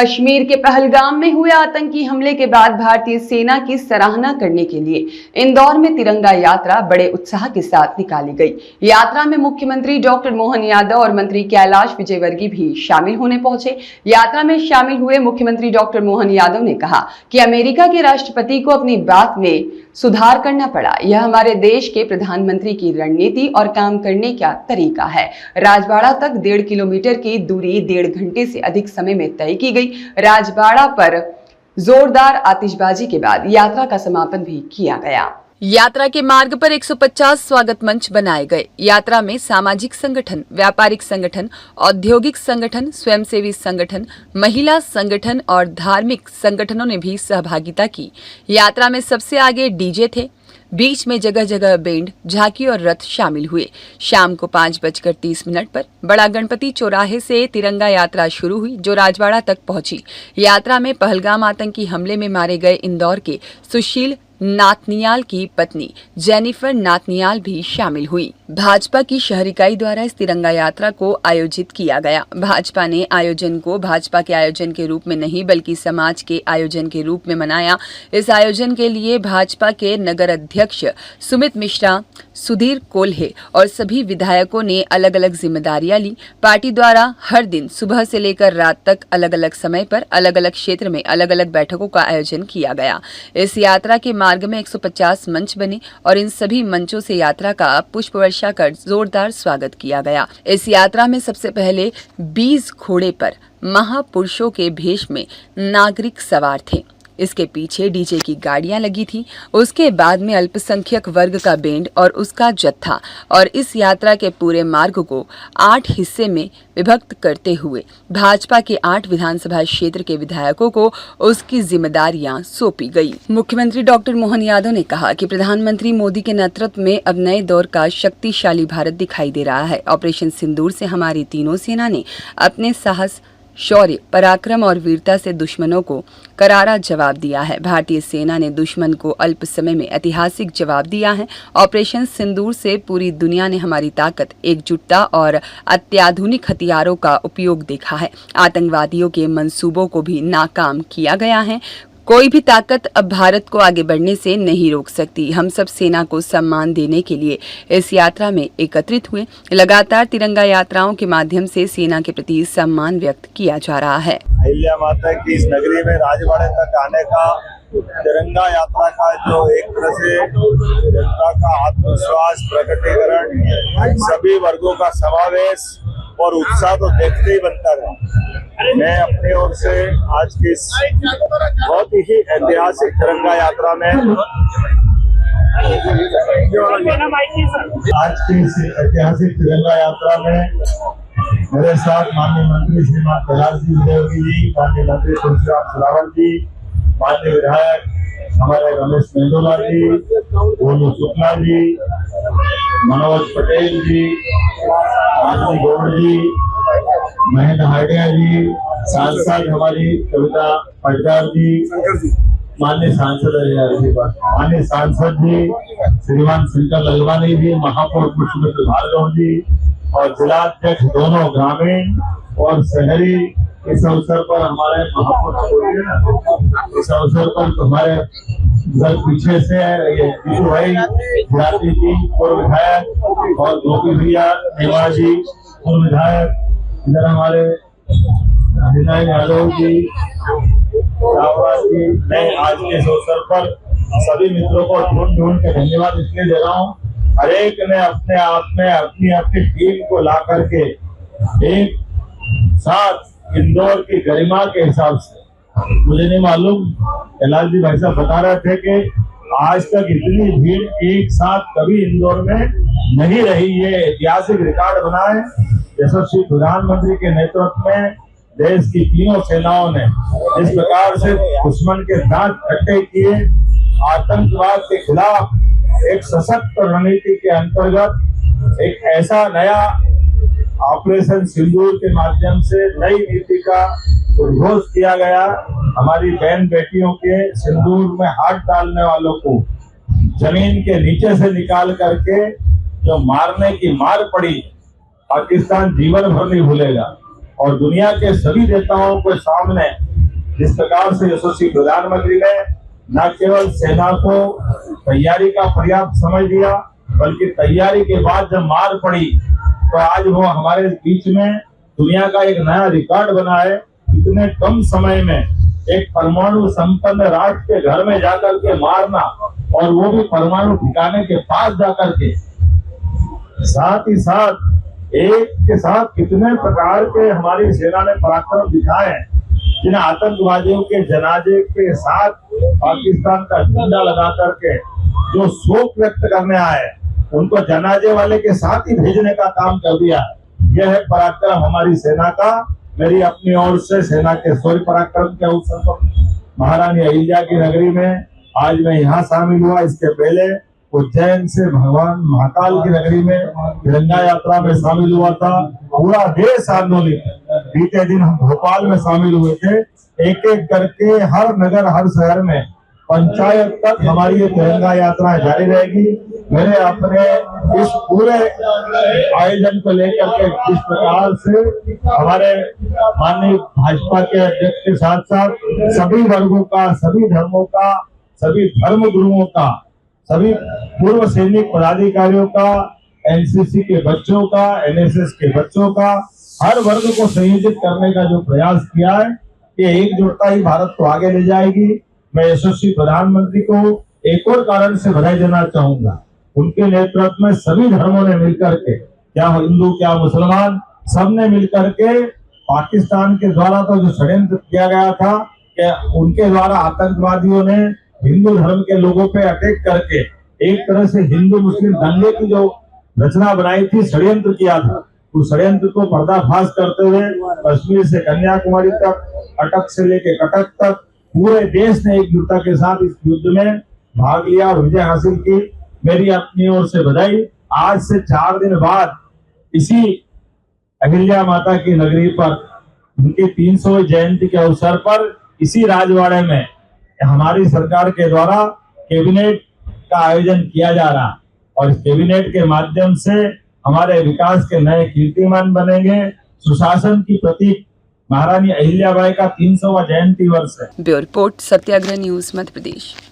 कश्मीर के पहलगाम में हुए आतंकी हमले के बाद भारतीय सेना की सराहना करने के लिए इंदौर में तिरंगा यात्रा बड़े उत्साह के साथ निकाली गई। यात्रा में मुख्यमंत्री डॉक्टर मोहन यादव और मंत्री कैलाश विजयवर्गीय भी शामिल होने पहुंचे। यात्रा में शामिल हुए मुख्यमंत्री डॉक्टर मोहन यादव ने कहा कि अमेरिका के राष्ट्रपति को अपनी बात में सुधार करना पड़ा। यह हमारे देश के प्रधानमंत्री की रणनीति और काम करने का तरीका है। राजबाड़ा तक 1.5 किलोमीटर की दूरी 1.5 घंटे से अधिक समय में तय की गई। राजबाड़ा पर जोरदार आतिशबाजी के बाद यात्रा का समापन भी किया गया। यात्रा के मार्ग पर 150 स्वागत मंच बनाए गए। यात्रा में सामाजिक संगठन, व्यापारिक संगठन, औद्योगिक संगठन, स्वयंसेवी संगठन, महिला संगठन और धार्मिक संगठनों ने भी सहभागिता की। यात्रा में सबसे आगे डीजे थे। बीच में जगह जगह बैंड, झांकी और रथ शामिल हुए। शाम को 5:30 पर बड़ा गणपति चौराहे से तिरंगा यात्रा शुरू हुई, जो राजवाड़ा तक पहुंची। यात्रा में पहलगाम आतंकी हमले में मारे गए इंदौर के सुशील नाथनियाल की पत्नी जेनिफर नाथनियाल भी शामिल हुई। भाजपा की शहर इकाई द्वारा इस तिरंगा यात्रा को आयोजित किया गया। भाजपा ने आयोजन को भाजपा के आयोजन के रूप में नहीं बल्कि समाज के आयोजन के रूप में मनाया। इस आयोजन के लिए भाजपा के नगर अध्यक्ष सुमित मिश्रा, सुधीर कोल्हे और सभी विधायकों ने अलग अलग जिम्मेदारियां ली। पार्टी द्वारा हर दिन सुबह से लेकर रात तक अलग अलग समय पर अलग अलग क्षेत्र में अलग अलग बैठकों का आयोजन किया गया। इस यात्रा के मार्ग में 150 मंच बने और इन सभी मंचों से यात्रा का पुष्प वर्षा कर जोरदार स्वागत किया गया। इस यात्रा में सबसे पहले 20 घोड़े पर महापुरुषों के भेष में नागरिक सवार थे। इसके पीछे डीजे की गाड़ियां लगी थी। उसके बाद में अल्पसंख्यक वर्ग का बैंड और उसका जत्था और इस यात्रा के पूरे मार्ग को 8 हिस्से में विभक्त करते हुए भाजपा के 8 विधानसभा क्षेत्र के विधायकों को उसकी जिम्मेदारियां सौंपी गई। मुख्यमंत्री डॉक्टर मोहन यादव ने कहा कि प्रधानमंत्री मोदी के नेतृत्व में अब नए दौर का शक्तिशाली भारत दिखाई दे रहा है। ऑपरेशन सिंदूर से हमारी तीनों सेना ने अपने साहस, शौर्य, पराक्रम और वीरता से दुश्मनों को करारा जवाब दिया है। भारतीय सेना ने दुश्मन को अल्प समय में ऐतिहासिक जवाब दिया है। ऑपरेशन सिंदूर से पूरी दुनिया ने हमारी ताकत, एकजुटता और अत्याधुनिक हथियारों का उपयोग देखा है। आतंकवादियों के मंसूबों को भी नाकाम किया गया है। कोई भी ताकत अब भारत को आगे बढ़ने से नहीं रोक सकती। हम सब सेना को सम्मान देने के लिए इस यात्रा में एकत्रित हुए। लगातार तिरंगा यात्राओं के माध्यम से सेना के प्रति सम्मान व्यक्त किया जा रहा है। अहिल्या माता की इस नगरी में राजवाड़े तक आने का तिरंगा यात्रा का जो एक तरह से जनता का आत्मविश्वास, प्रकटीकरण, सभी वर्गों का समावेश और उत्साह तो देखते ही बनता है। मैं अपनी ओर से आज की इस बहुत ही ऐतिहासिक तिरंगा यात्रा में मेरे साथ माननीय मंत्री श्रीमान कैलाश विजयवर्गीय जी, माननीय मंत्री तुलसीराम सिलावट जी, माननीय विधायक हमारे रमेश मेंदोला जी, गोलू शुक्ला जी, मनोज पटेल जी, आरती गौड़ जी, महेंद्र हाडिया जी, सांसद हमारी कविता पटदार जी, माननीय सांसद जी श्रीमान शंकर ललवानी जी, महापौर पुष्पमित्र भार्गव जी और जिलाध्यक्ष दोनों ग्रामीण और शहरी इस अवसर पर हमारे महापौर इस अवसर पर तुम्हारे घर पीछे से ये जीतू भाई जाति जी पूर्व विधायक और गोपी भैया निवाजी पूर्व विधायक, इधर हमारे विनय यादव जी, रावत जी। मैं आज के इस अवसर पर सभी मित्रों को ढूंढ के धन्यवाद इसलिए दे रहा हूँ। हर एक ने अपने आप में अपनी टीम को ला करके एक साथ इंदौर की गरिमा के हिसाब से, मुझे नहीं मालूम, कैलाश जी भाई साहब बता रहे थे कि आज तक इतनी भीड़ एक साथ कभी इंदौर में नहीं रही। ये ऐतिहासिक रिकॉर्ड बना है। यशस्वी प्रधानमंत्री के नेतृत्व में देश की तीनों सेनाओं ने इस प्रकार से दुश्मन के दांत खट्टे किए, आतंकवाद के खिलाफ एक सशक्त रणनीति के अंतर्गत एक ऐसा नया ऑपरेशन सिंदूर के माध्यम से नई नीति का उद्घोष किया गया। हमारी बहन बेटियों के सिंदूर में हाथ डालने वालों को जमीन के नीचे से निकाल करके जो मारने की मार पड़ी, पाकिस्तान जीवन भर नहीं भूलेगा और दुनिया के सभी नेताओं के सामने जिस प्रकार से यशस्वी प्रधानमंत्री ने न केवल सेना को तैयारी का पर्याप्त समझ दिया, बल्कि तैयारी के बाद जब मार पड़ी तो आज वो हमारे बीच में दुनिया का एक नया रिकॉर्ड बना है। इतने कम समय में एक परमाणु संपन्न राष्ट्र के घर में जाकर के मारना, और वो भी परमाणु ठिकाने के पास जाकर के, साथ ही साथ एक के साथ कितने प्रकार के हमारी सेना ने पराक्रम दिखाए हैं। जिन आतंकवादियों के जनाजे के साथ पाकिस्तान का झंडा लगा करके जो शोक व्यक्त करने आए, उनको जनाजे वाले के साथ ही भेजने का काम कर दिया है। यह है पराक्रम हमारी सेना का। मेरी अपनी ओर से सेना के शौर्य पराक्रम के अवसर पर महारानी अहिल्या की नगरी में आज मैं यहाँ शामिल हुआ। इसके पहले उज्जैन से भगवान महाकाल की नगरी में तिरंगा यात्रा में शामिल हुआ था। पूरा देश आंदोलित। बीते दिन हम भोपाल में शामिल हुए थे। एक एक करके हर नगर, हर शहर में, पंचायत तक हमारी ये तिरंगा यात्रा जारी रहेगी। मेरे अपने इस पूरे आयोजन को लेकर के किस प्रकार से हमारे माननीय भाजपा के अध्यक्ष के साथ साथ सभी वर्गों का, सभी धर्मों का, सभी धर्म गुरुओं का, सभी पूर्व सैनिक पदाधिकारियों का, एनसीसी के बच्चों का, एनएसएस के बच्चों का, हर वर्ग को संयोजित करने का जो प्रयास किया है, ये एकजुटता ही भारत को आगे ले जाएगी। मैं यशस्वी प्रधानमंत्री को एक और कारण से बधाई देना चाहूंगा। उनके नेतृत्व में सभी धर्मों ने मिलकर के, क्या हिंदू क्या मुसलमान, सबने मिलकर के पाकिस्तान के द्वारा तो जो षड्यंत्र किया गया था कि उनके द्वारा आतंकवादियों ने हिंदू धर्म के लोगों पे अटैक करके एक तरह से हिंदू मुस्लिम दंगे की जो रचना बनाई थी, षड्यंत्र किया था, उस षड्यंत्र को पर्दाफाश करते हुए कश्मीर से कन्याकुमारी तक, अटक से लेके कटक तक पूरे देश ने एकजुटता के साथ इस युद्ध में भाग लिया और विजय हासिल की। मेरी अपनी ओर से बधाई। आज से 4 दिन बाद इसी अहिल्या माता की नगरी पर उनकी 300वीं जयंती के अवसर पर इसी राजवाड़े में हमारी सरकार के द्वारा कैबिनेट का आयोजन किया जा रहा, और इस कैबिनेट के माध्यम से हमारे विकास के नए कीर्तिमान बनेंगे। सुशासन की प्रतीक महारानी अहिल्याबाई का 300वां जयंती वर्ष है। ब्यूरो रिपोर्ट, सत्याग्रह न्यूज, मध्य प्रदेश।